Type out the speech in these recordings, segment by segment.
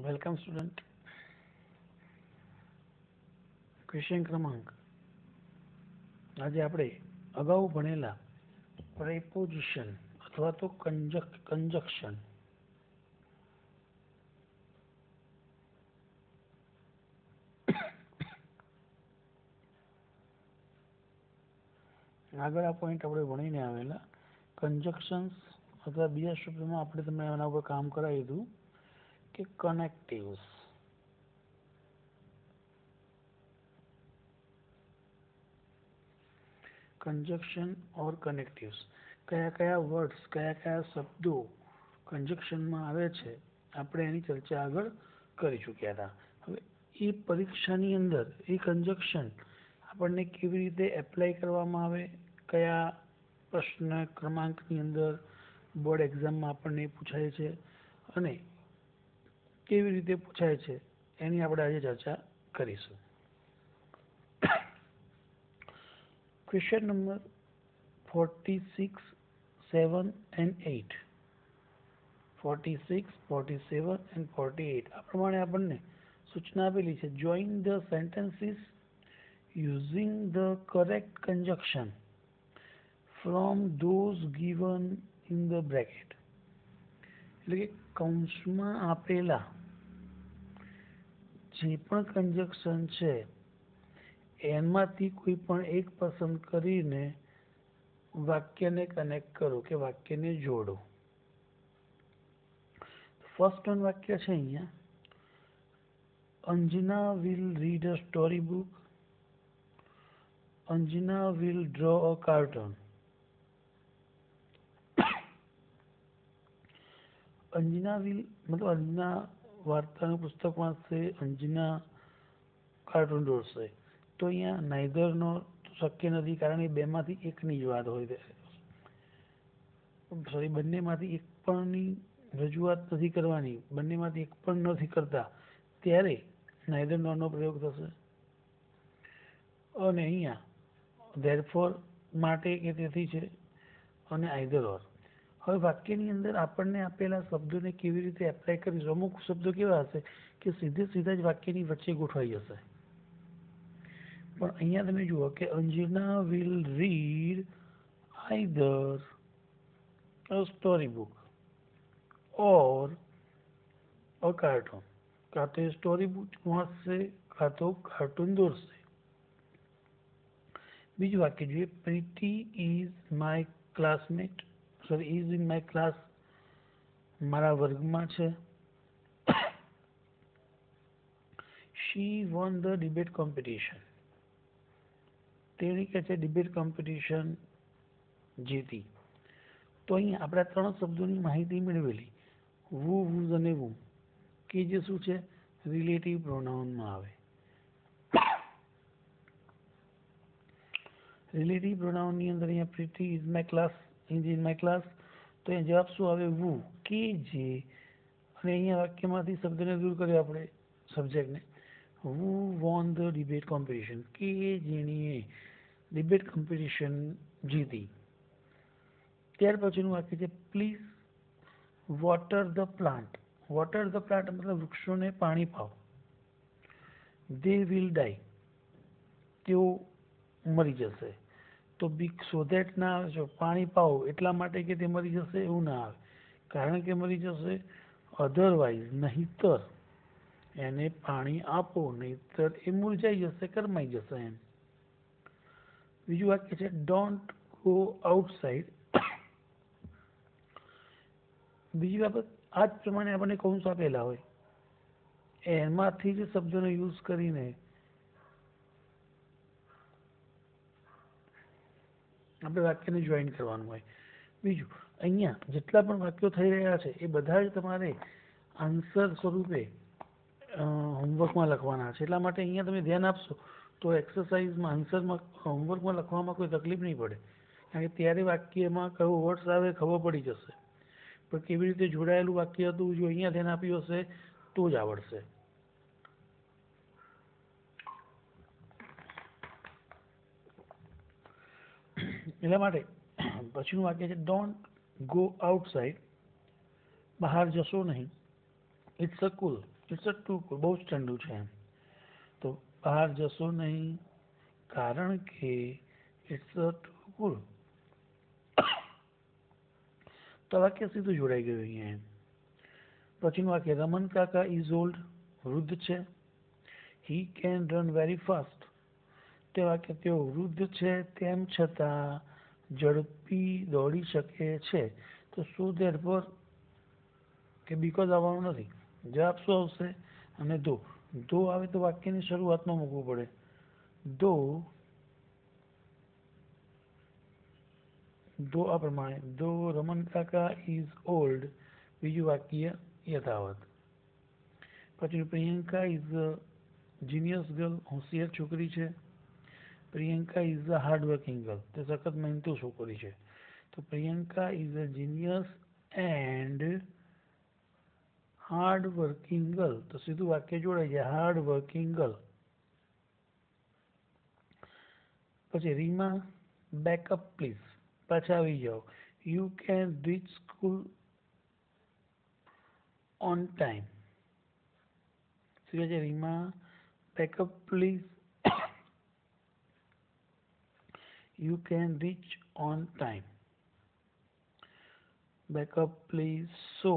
Welcome student. Question ક્રમાંક આજે આપણે અગાઉ ભણેલા પ્રેપોઝિશન અથવા તો કંજક્શન આગળ આ પોઈન્ટ આપણે ભણીને આવેલા કંજક્શન્સ અથવા બીજા શબ્દોમાં આપણે તમને એના ઉપર કામ કરાવી દીધું કે કનેક્ટિવ્સ. કંજક્શન ઓર કનેક્ટિવ્સ કયા કયા વર્ડ્સ કયા કયા શબ્દો કંજક્શનમાં આવે છે આપણે એની ચર્ચા આગળ કરી ચૂક્યા હતા. હવે એ પરીક્ષાની અંદર એ કંજક્શન આપણને કેવી રીતે એપ્લાય કરવામાં આવે, કયા પ્રશ્ન ક્રમાંકની અંદર બોર્ડ એક્ઝામમાં આપણને પૂછાય છે અને કેવી રીતે પૂછાય છે એની આપણે આજે ચર્ચા કરીશું. Question number 46, 7 and 8. 46, 47 and 48 આ પ્રમાણે આપણને સૂચના આપેલી છે. Join the sentences using the correct conjunction from those given in the bracket. એટલે કે કૌંસમાં આપેલા જે પણ કંજક્શન છે એમાંથી કોઈ પણ એક પસંદ કરીને વાક્યને કનેક્ટ કરો કે વાક્યને જોડો. ફર્સ્ટ વન વાક્ય છે અહીંયા, Anjana will read a story book, Anjana will draw a cartoon. Anjana will મતલબ અંજના વાર્તાનું પુસ્તક વાંચશે, અંજના કાર્ટૂન દોરશે. તો અહીંયા નાઈધરનો શક્ય નથી કારણ એ બેમાંથી એકની જ વાત હોય, સોરી બંનેમાંથી એક પણની રજૂઆત નથી કરવાની, બંનેમાંથી એક પણ નથી કરતા ત્યારે નાઈધર નોરનો પ્રયોગ થશે. અને અહીંયા ધેરફોર માટે કે તેથી છે અને આઈધર ઓર. હવે વાક્યની અંદર આપણને આપેલા શબ્દોને કેવી રીતે એપ્લાય કરીશું. અમુક શબ્દો કેવા હશે કે સીધા જ વાક્યની વચ્ચે ગોઠવાઈ જશે, પણ અહીંયા તમે જુઓ કે Anjana will read either a story book or a cartoon. કાં તો સ્ટોરી બુક વાંચશે કાં તો કાર્ટૂન દોરશે. બીજું વાક્ય જોઈએ, Preeti is my classmate, sorry is in my class, મારા વર્ગમાં છે. She won the debate competition, તેણી કે છે ડિબેટ કોમ્પિટિશન જીતી. તો અહીંયા આપણે ત્રણ શબ્દોની માહિતી મેળવેલી, વુ, વુઝ અને વુ, કે જે શું છે રિલેટિવ પ્રોનાઉનમાં આવે. રિલેટિવ પ્રોનાઉનની અંદર અહીંયા Preeti is my class, is in my class, તો અહીંયા જવાબ શું આવે વુ, કે જે. અને અહીંયા વાક્યમાંથી શબ્દને દૂર કર્યો આપણે સબ્જેક્ટને, who won the debate competition, કે જેણીએ ડિબેટ કોમ્પિટિશન જીતી. ત્યાર પછીનું વાક્ય છે please water the plant. Water the plant મતલબ વૃક્ષોને પાણી પાઓ. they will die, તેઓ મરી જશે. તો બી સો ધેટ ના આવે છે, પાણી પાઓ એટલા માટે કે તે મરી જશે એવું ના આવે, કારણ કે મરી જશે. અધરવાઇઝ નહીતર એને પાણી આપો, નહીતર એ મુરઝાઈ જશે, કરમાઈ જશે એમ. બીજું વાક્ય છે ડોન્ટ ગો આઉટસાઇડ. બીજી બાબત આ જ પ્રમાણે આપણને કૌંસ આપેલા હોય એમાંથી જ શબ્દોનો યુઝ કરીને આપણે વાક્યને જોઈન કરવાનું હોય. બીજું અહીંયા જેટલા પણ વાક્યો થઈ રહ્યા છે એ બધા જ તમારે આન્સર સ્વરૂપે હોમવર્કમાં લખવાના છે. એટલા માટે અહીંયા તમે ધ્યાન આપશો તો એક્સરસાઇઝમાં આન્સરમાં હોમવર્કમાં લખવામાં કોઈ તકલીફ નહીં પડે, કારણ કે ત્યારે વાક્યમાં કયો વર્ડ્સ આવે ખબર પડી જશે. પણ કેવી રીતે જોડાયેલું વાક્ય હતું જો અહીંયા ધ્યાન આપ્યું હશે તો જ આવડશે. એટલા માટે પછીનું વાક્ય છે ડોન્ટ ગો આઉટસાઇડ, બહાર જશો નહીં. It's a cool, it's a too cool, બહુ જ ઠંડુ છે એમ. તો બહાર જશો નહીં કારણ કે ઇટ્સ અ ટુ કુલ. તો વાક્ય સીધું જોડાઈ ગયું અહીંયા એમ. પછીનું વાક્ય, રમન કાકા ઇઝ ઓલ્ડ, વૃદ્ધ છે. He can run very fast. તે વાક્ય, તેઓ વૃદ્ધ છે તેમ છતાં ઝડપી દોડી શકે છે. તો શું ધેરફોર કે બીકોઝ આવવાનું નથી. જવાબ શું આવશે? અને ધો આવે તો વાક્યની શરૂઆતમાં મૂકવું પડે. ધો આ પ્રમાણે, ધો રમન કાકા ઇઝ ઓલ્ડ, બીજું વાક્ય યથાવત. પછી Priyanka is a genius girl, હોશિયાર છોકરી છે. Priyanka is a hard working girl, તે સખત મહેનતુ છોકરી છે. તો Priyanka is a genius and hard working girl. તો સીધું વાક્ય જોડાઈ જાય, હાર્ડ વર્કિંગ ગર્લ. પછી રીમા, બેકઅપ પ્લીઝ, પાછા આવી જાઓ. You can reach school on time. શું કહે છે Rima? Back up please, you can reach on time. Back up please, so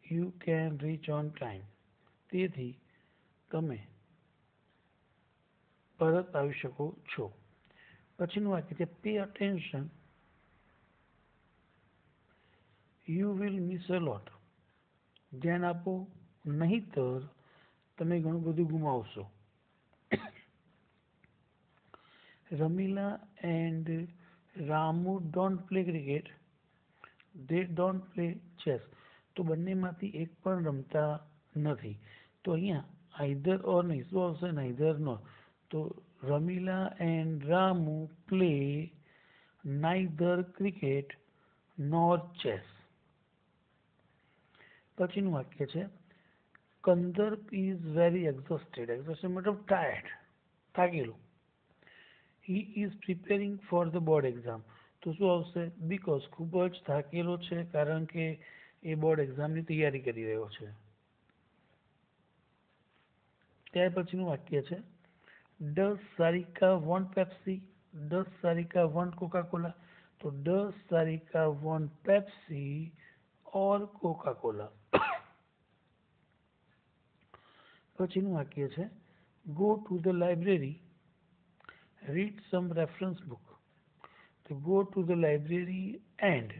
you can reach on time. તેથી તમે પરત આવી શકો છો. પછીનું વાક્ય છે pay attention, you will miss a lot. ધ્યાન આપો, નહીતર તમે ઘણું બધું ગુમાવશો. Ramila and Ramu don't play cricket, they don't play chess. તો બંનેમાંથી એક પણ રમતા નથી. તો અહીંયા આઈધર ઓર નહીં, શું આવશે? Neither nor. તો Ramila and Ramu play neither cricket nor chess. પછીનું વાક્ય છે Kandarp is very exhausted. Exhausted મતલબ ટાયર્ડ, થાકેલું. He is preparing for the board exam. તો શું આવશે? બીકોઝ, ખૂબ જ થાકેલો છે કારણ કે એ બોર્ડ એક્ઝામની તૈયારી કરી રહ્યો છે. ત્યાર પછીનું વાક્ય છે does Sarika want Pepsi, does Sarika want Coca Cola. તો does Sarika want Pepsi or Coca Cola. પછીનું વાક્ય છે go to the library, read some reference book. તો go to the library and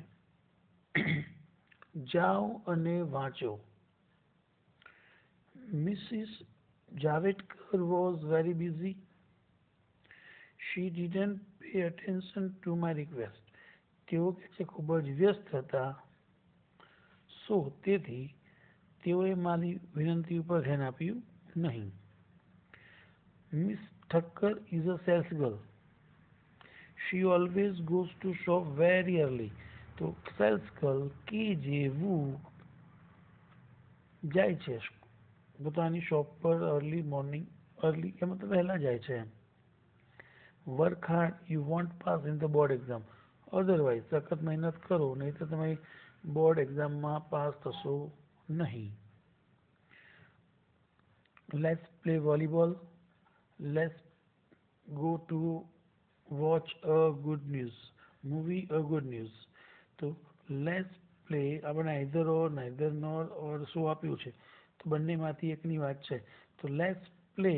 જાઓ અને વાંચો. Mrs Javadekar was very busy, she didn't pay attention to my request. તેઓ કે છે ખૂબ જ વ્યસ્ત હતા, સો તેથી તેઓએ મારી વિનંતી ઉપર ધ્યાન આપ્યું નહીં. Miss Thakkar is a sales girl, she always goes to shop very early. તો સેલ્સ ગર્લ કે જેવું જાય છે પોતાની શોપ પર અર્લી મોર્નિંગ, અર્લી કે મતલબ વહેલા જાય છે. Work hard, you want pass in the board exam. Otherwise સખત મહેનત કરો, નહીં તો તમે બોર્ડ એક્ઝામમાં પાસ થશો નહીં. Let's play volleyball, let's go to watch a good news movie, a good news. તો લેટ્સ પ્લે આપણે આઈધર ઓર, નાઈધર નોર ઓર શું આપ્યું છે? તો બંનેમાંથી એકની વાત છે. તો let's play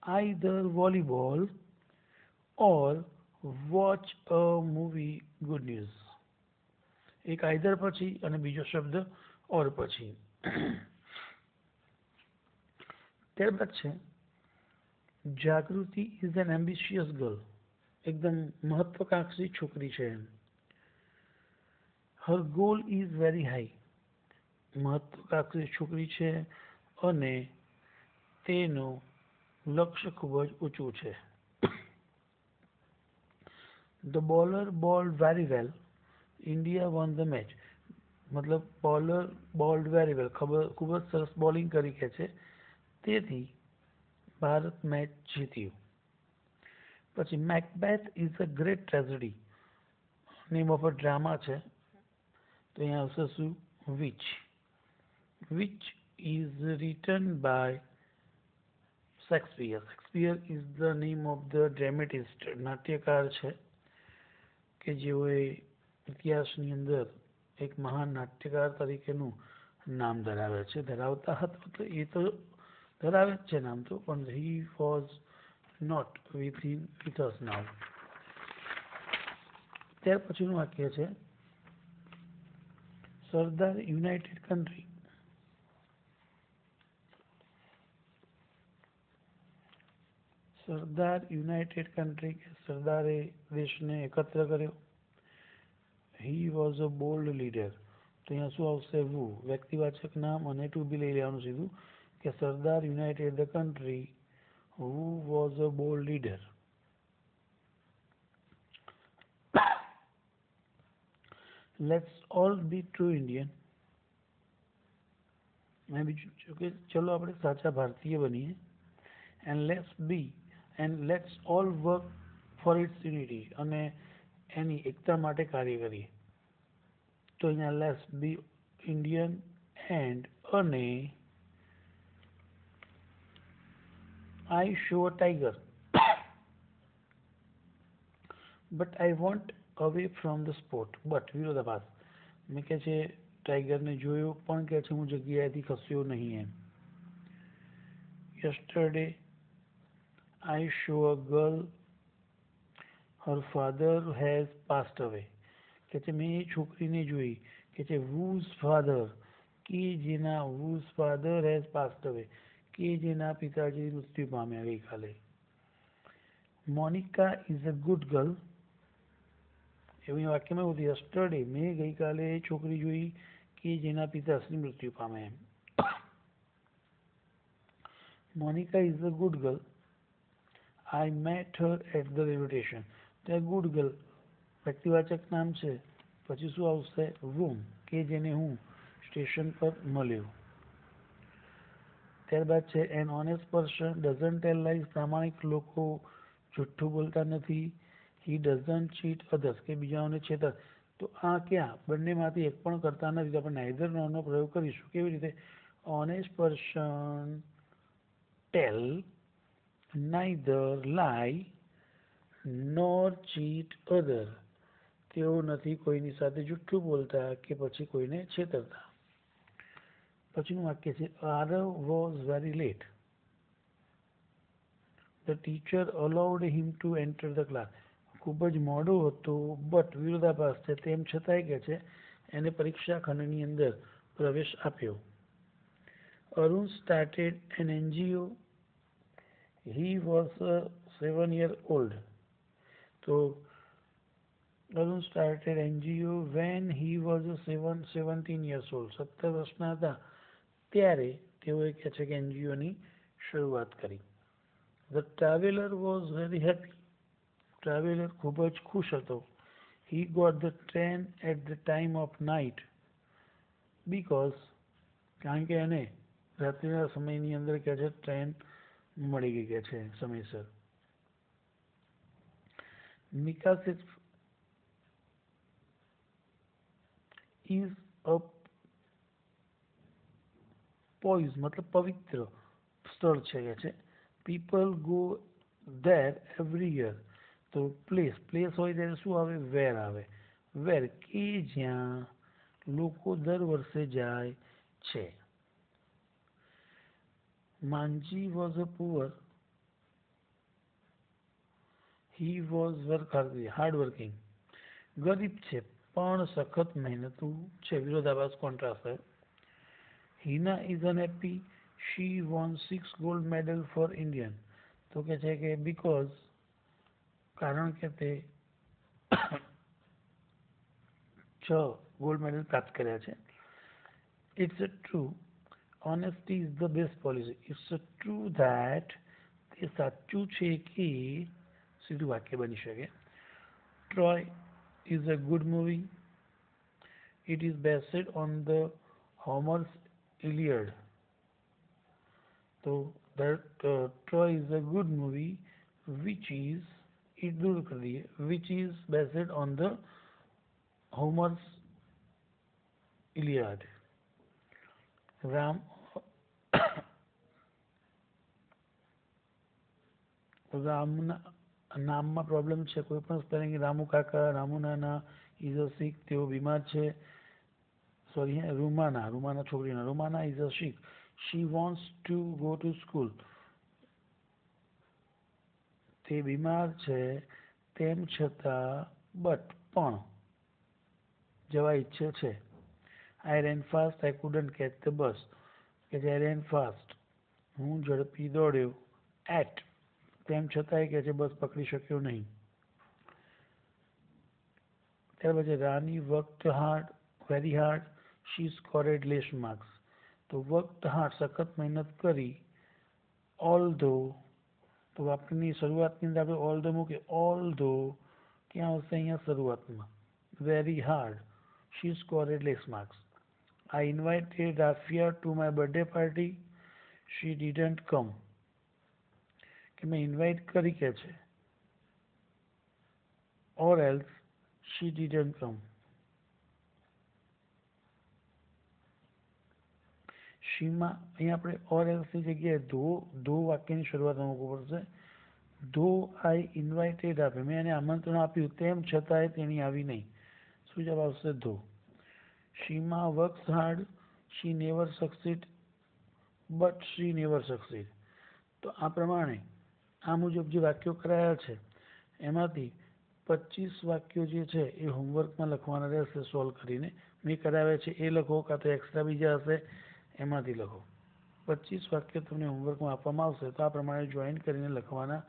either volleyball or watch a movie good news. એક આઈધર પછી અને બીજો શબ્દ ઓર પછી. ત્યારબાદ છે જાગૃતિ ઇઝ એન એમ્બિશિયસ ગર્લ. એકદમ મહત્વાકાંક્ષી છોકરી છે. હર ગોલ ઇઝ વેરી હાઈ. મહત્વાકાંક્ષી છોકરી છે અને તેનું લક્ષ્ય ખૂબ જ ઊંચું છે. The bowler bold very well, India one the match. મતલબ બોલર બોલ્ડ વેરી વેલ, ખૂબ જ સરસ બોલિંગ કરી કે છે, તેથી ભારત મેચ જીત્યું. પછી Macbeth is a great tragedy, name of a drama છે. તો અહીંયા આવશે શું? which is written by Shakespeare. Shakespeare is the name of the dramatist, નાટ્યકાર છે કે જેઓએ ઇતિહાસની અંદર એક મહાન નાટ્યકાર તરીકેનું નામ ધરાવે છે. ધરાવતા હતા એટલે એ તો ધરાવે જ છે નામ તો, પણ he was not with us now. ત્યાર પછીનું વાક્ય છે સરદાર યુનાઇટેડ કન્ટ્રી. સરદાર યુનાઇટેડ કન્ટ્રી કે સરદારે દેશને એકત્ર કર્યો. he was a bold leader. તો અહીંયા શું આવશે? who, વ્યક્તિવાચક નામ અને to be લઈ લેવાનું સીધું કે સરદાર United the country who was a bold leader. let's all be true Indian. બીજું કે ચલો આપણે સાચા ભારતીય બનીએ. and let's all work for its unity. અને એની એકતા માટે કાર્ય કરીએ. તો અહીંયા let's be Indian and અને I show a tiger but I want away from the sport. but વિરોધાભાસ. મેં કહે છે ટાઈગરને જોયો પણ કહે છે હું જગ્યાએથી ખસ્યો નહીં એમ. yesterday I saw a girl, her father has passed away. કે છે મેં એ છોકરીને જોઈ કે છે whose father કે જેના whose father has passed away કે જેના પિતાજી મૃત્યુ પામ્યા ગઈકાલે. Monica is a good girl. એવું વાક્યમાં એવું હતું yesterday મેં ગઈકાલે છોકરી જોઈ કે જેના પિતાશ્રી મૃત્યુ પામે એમ. Monica is a good girl. I met her at the railway station. તે ગુડ ગર્લ વ્યક્તિવાચક નામ છે, પછી શું આવશે? whom કે જેને હું સ્ટેશન પર મળ્યો. ત્યારબાદ છે an honest person doesn't tell lies. પ્રામાણિક લોકો જુઠ્ઠું બોલતા નથી. he doesn't cheat others કે બીજાઓને છેતર. તો આ ક્યાં બંનેમાંથી એક પણ કરતા નથી, તો આપણે neither nor નો પ્રયોગ કરીશું. કેવી રીતે? honest person tell neither lie nor cheat other. તેઓ નથી કોઈની સાથે જુઠ્ઠું બોલતા કે પછી કોઈને છેતરતા. પછીનું વાક્ય છે Arav was very late. The teacher allowed him to enter the class. ખૂબ જ મોડું હતું બટ વિરોધાભાસ છે તેમ છતાંય કે છે એને પરીક્ષા ખંડની અંદર પ્રવેશ આપ્યો. Arun started an NGO. He was 7 years old. So Arun started NGO when he was 17 years old. 17 વર્ષના હતા ત્યારે તેઓએ કહે છે કે NGOની શરૂઆત કરી. The traveler was very happy. Traveller ખૂબ જ ખુશ હતો. He got the train at the time of night because કારણ કે એને રાત્રિના સમયની અંદર કહે છે ટ્રેન મળી ગઈ કે છે સમયસર. Mika is a poise मतलब પવિત્ર સ્થળ છે કે છે. People go there every year. તો પ્લેસ હોય ત્યારે શું આવે? વેર આવે. વેર કે જ્યાં લોકો દર વર્ષે જાય છે. Manji was a poor. He was hard working. ગરીબ છે પણ સખત મહેનતુ છે. વિરોધાભાસ કોન્ટ્રાસ્ટ है. Hina is unhappy. She won 6 gold medal for Indian. તો કે છે કે બીકોઝ કારણ કે તે 6 ગોલ્ડ મેડલ પ્રાપ્ત કર્યા છે. It's true honesty is the best policy. It's true that તે સાચું છે કે સીધું વાક્ય બની શકે. Troy is a good movie. It is based on the Homer's Iliad. So that Troy is a good movie which is which is based on the Homer's Iliad. Ram રામના નામમાં પ્રોબ્લેમ છે, કોઈ પણ સ્પેલિંગ, રામુ કાકા, રામુ નાના, ઇઝ અ સિક, તેઓ બીમાર છે. સોરી, રૂમાના છોકરીના, Rumana is a sick, she wants to go to school, તે બીમાર છે, તેમ છતાં, પણ જવા ઈચ્છે છે. I ran fast, I couldn't catch the bus, કે આઈ રેન ફાસ્ટ, હું ઝડપી દોડ્યો. એટ, તેમ છતાંય કે છે બસ પકડી શક્યો નહીં. ત્યાર પછી રાની worked hard, very hard, she scored less marks. તો વર્કડ હાર્ડ, સખત મહેનત કરી. ઓલ્ધો, તો વાક્યની શરૂઆતની અંદર આપણે ઓલ્ધો મૂકીએ. ઓલ્ધો ક્યાં આવશે? અહીંયા શરૂઆતમાં. Very hard, she scored less marks. I invited Rafiya to my birthday party, she didn't come, કે મેં ઇન્વાઇટ કરી કે છે. ઓર એલ્સ શી ડીડન્ટ કમ. શીમાં અહીંયા આપણે ઓર એલ્સની જગ્યાએ ધો વાક્યની શરૂઆતમાં મૂકવું પડશે. ધો આઈ ઇન્વાઇટેડ આપે, મેં એને આમંત્રણ આપ્યું, તેમ છતાંય તેણી આવી નહીં. શું જવાબ આવશે? ધો. Shima works hard, she never succeed, but she never succeed. તો આ પ્રમાણે આ મુજબ જે વાક્યો કરાયા છે એમાંથી 25 વાક્યો જે છે એ હોમવર્કમાં લખવાના રહેશે સોલ્વ કરીને. મેં કરાવ્યા છે એ લખો, કાં તો એક્સ્ટ્રા બીજા હશે એમાંથી લખો. 25 વાક્યો તમને હોમવર્કમાં આપવામાં આવશે, તો આ પ્રમાણે જોઈન કરીને લખવાના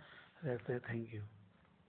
રહેશે. Thank you.